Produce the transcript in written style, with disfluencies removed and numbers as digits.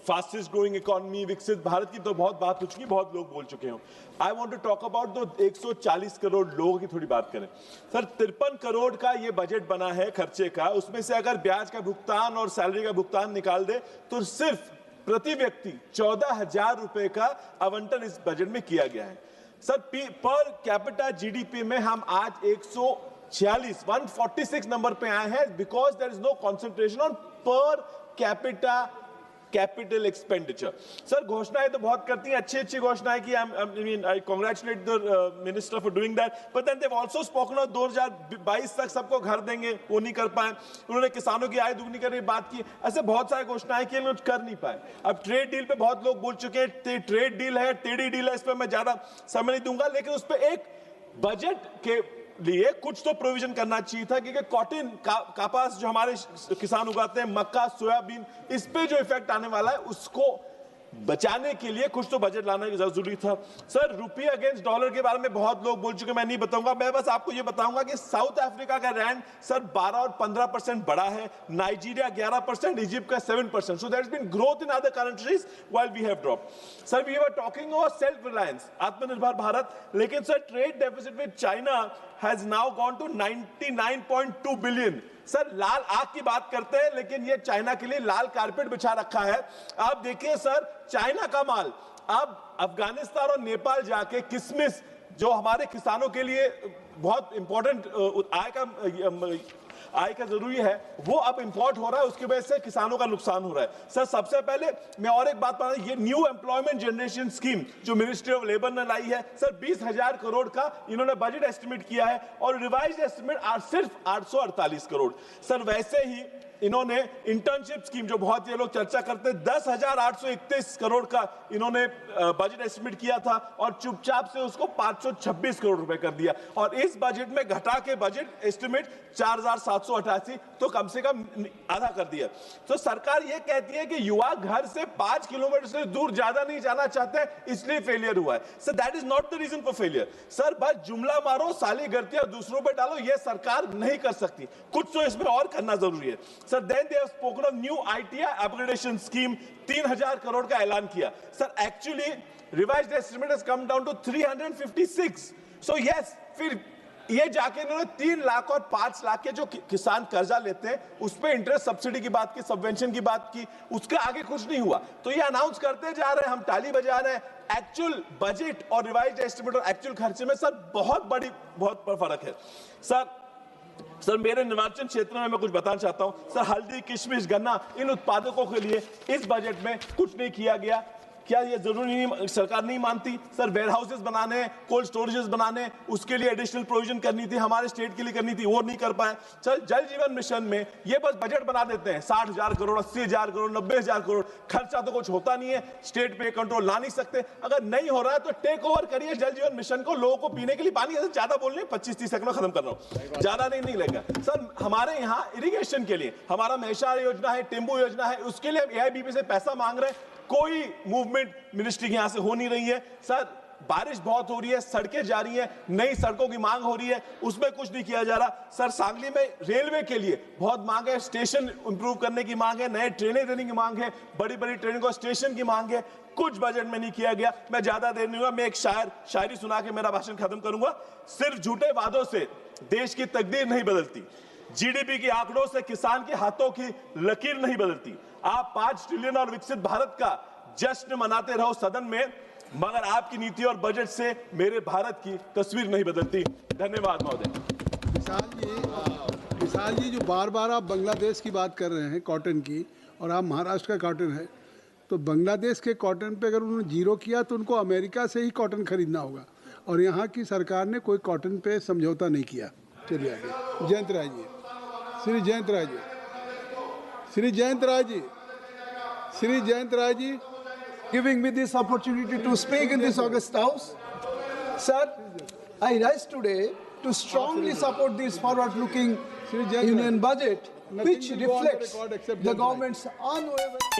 Fastest growing economy, विकसित भारत की तो बहुत बात हो चुकी, बहुत लोग बोल चुके हैं। I want to talk about दो 140 करोड़ लोगों की थोड़ी बात करें। सर 53 करोड़ का ये बजट बना है खर्चे का, उसमें से अगर ब्याज का भुगतान और सैलरी का भुगतान निकाल दे तो सिर्फ प्रति व्यक्ति 14,000 रुपए का आवंटन इस बजट में किया गया है। सर पर कैपिटा जीडीपी में हम आज 146 नंबर पे आए हैं, because there is no concentration on per capita capital expenditure. Sir घोषणाएं तो बहुत करती हैं, अच्छी घोषणाएं की, I congratulate the minister for doing that, but then they have also spoken of 2022 तक सबको घर देंगे, वो नहीं कर पाए। उन्होंने किसानों की आय दुगनी करने की बात की, ऐसे बहुत सारी घोषणाएं की, लेकिन कर नहीं पाए। अब ट्रेड डील पे बहुत लोग बोल चुके हैं, ट्रेड डील है, टेढ़ी डील है, इस पर मैं ज्यादा समय नहीं दूंगा, लेकिन उस पर एक बजट के लिए कुछ तो प्रोविजन करना चाहिए था, क्योंकि कॉटन कपास जो हमारे किसान उगाते हैं, मक्का, सोयाबीन, इस पे जो इफेक्ट आने वाला है उसको बचाने के लिए कुछ तो बजट लाना जरूरी था। सर रुपये अगेंस्ट डॉलर के बारे में बहुत लोग बोल चुके, मैं नहीं बताऊंगा, मैं बस आपको ये बताऊंगा कि साउथ अफ्रीका का रैंड सर 12 और 15% बढ़ा है, नाइजीरिया 11%, इजिप्ट का 7%, so there has been growth in other countries while we have dropped. Sir we were talking about self reliance, Atmanirbhar Bharat, लेकिन sir trade deficit with China has now gone to 99.2 billion. Sir लाल आग की बात करते हैं, लेकिन ये चाइना के लिए लाल कारपेट बिछा रखा है। आप देखिए सर, चाइना का माल अब अफगानिस्तान और नेपाल जाके किशमिश जो हमारे किसानों के लिए बहुत इंपॉर्टेंट आय का जरूरी है, वो अब इंपोर्ट हो रहा है, उसकी वजह से किसानों का नुकसान हो रहा है। सर सबसे पहले मैं और एक बात बता रहा हूं, ये न्यू एम्प्लॉयमेंट जनरेशन स्कीम जो मिनिस्ट्री ऑफ लेबर ने लाई है, सर 20,000 करोड़ का इन्होंने बजट एस्टिमेट किया है, और रिवाइज एस्टिमेट सिर्फ 848 करोड़। सर वैसे ही इन्होंने इंटर्नशिप स्कीम जो बहुत ये लोग चर्चा करते हैं, 10,831 करोड़ का इन्होंने बजट एस्टिमेट किया था, और चुपचाप से उसको 526 करोड़ रुपए कर दिया, और इस बजट में घटा के बजट एस्टिमेट 4,788, तो कम से कम आधा कर दिया। तो सरकार ये कहती है कि युवा घर से 5 किलोमीटर से दूर ज्यादा नहीं जाना चाहते, इसलिए फेलियर हुआ है। Sir that is not the reason for failure. Sir बस जुमला मारो, साली गलतियां दूसरों पे डालो, ये सरकार नहीं कर सकती, कुछ तो इसमें और करना जरूरी है। Sir then they have spoken of new ITI upgradation scheme, 3,000 crore का ऐलान किया। Sir actually revised estimate has come down to 356। So yes, फिर ये जाके इन्होंने 3 लाख और 5 लाख के जो किसान कर्जा लेते हैं उस पे इंटरेस्ट सब्सिडी की बात की, सबवेंशन की बात की, उसके आगे कुछ नहीं हुआ। तो ये अनाउंस करते जा रहे हैं, हम ताली बजा रहे हैं, एक्चुअल बजट और रिवाइज्ड एस्टिमेट और एक्चुअल खर्चे में सर बहुत फर्क है। सर मेरे निर्वाचन क्षेत्र में मैं कुछ बताना चाहता हूं। सर हल्दी, किशमिश, गन्ना, इन उत्पादकों के लिए इस बजट में कुछ नहीं किया गया। क्या ये जरूरी नहीं, सरकार नहीं मानती? सर वेयर हाउसेस बनाने, कोल्ड स्टोरेजेस बनाने, उसके लिए एडिशनल प्रोविजन करनी थी, हमारे स्टेट के लिए करनी थी, वो नहीं कर पाए। सर जल जीवन मिशन में ये बस बजट बना देते हैं, 60,000 करोड़, 80,000 करोड़, 90,000 करोड़, खर्चा तो कुछ होता नहीं है, स्टेट पे कंट्रोल ला नहीं सकते। अगर नहीं हो रहा है तो टेक ओवर करिए जल जीवन मिशन को, लोगों को पीने के लिए पानी, ज्यादा बोल रहे 25-30 सेकंड में खत्म कर रहा हूं, ज्यादा नहीं लगेगा। सर हमारे यहाँ इरिगेशन के लिए हमारा मैशार योजना है, टेम्बू योजना है, उसके लिए हम एआईबीपी से पैसा मांग रहे हैं, कोई मूवमेंट मिनिस्ट्री के यहां से हो नहीं रही है। सर बारिश बहुत हो रही है, सड़कें जा रही हैं, नई सड़कों की मांग हो रही है, उसमें कुछ नहीं किया जा रहा। सर सांगली में रेलवे के लिए बहुत मांग है, स्टेशन इंप्रूव करने की मांग है, नए ट्रेनें देने की मांग है, बड़ी ट्रेनों को स्टेशन की मांग है, कुछ बजट में नहीं किया गया। मैं ज्यादा देर नहीं हुआ, मैं एक शायरी सुना के मेरा भाषण खत्म करूंगा। सिर्फ झूठे वादों से देश की तकदीर नहीं बदलती, जीडीपी के आंकड़ों से किसान के हाथों की लकीर नहीं बदलती। आप 5 ट्रिलियन और विकसित भारत का जश्न मनाते रहो सदन में, मगर आपकी नीति और बजट से मेरे भारत की तस्वीर नहीं बदलती। धन्यवाद महोदय। विशाल जी जो बार आप बांग्लादेश की बात कर रहे हैं कॉटन की, और आप महाराष्ट्र का कॉटन है, तो बांग्लादेश के कॉटन पे अगर उन्होंने जीरो किया तो उनको अमेरिका से ही कॉटन खरीदना होगा, और यहाँ की सरकार ने कोई कॉटन पे समझौता नहीं किया। चलिए आगे। Jayant Rai ji, Shri Jayant Rai ji, Shri Jayant Rai ji, Shri Jayant Rai ji, giving me this opportunity to speak in this August House. Sir, I rise today to strongly support this forward-looking Union budget, which reflects the government's unwavering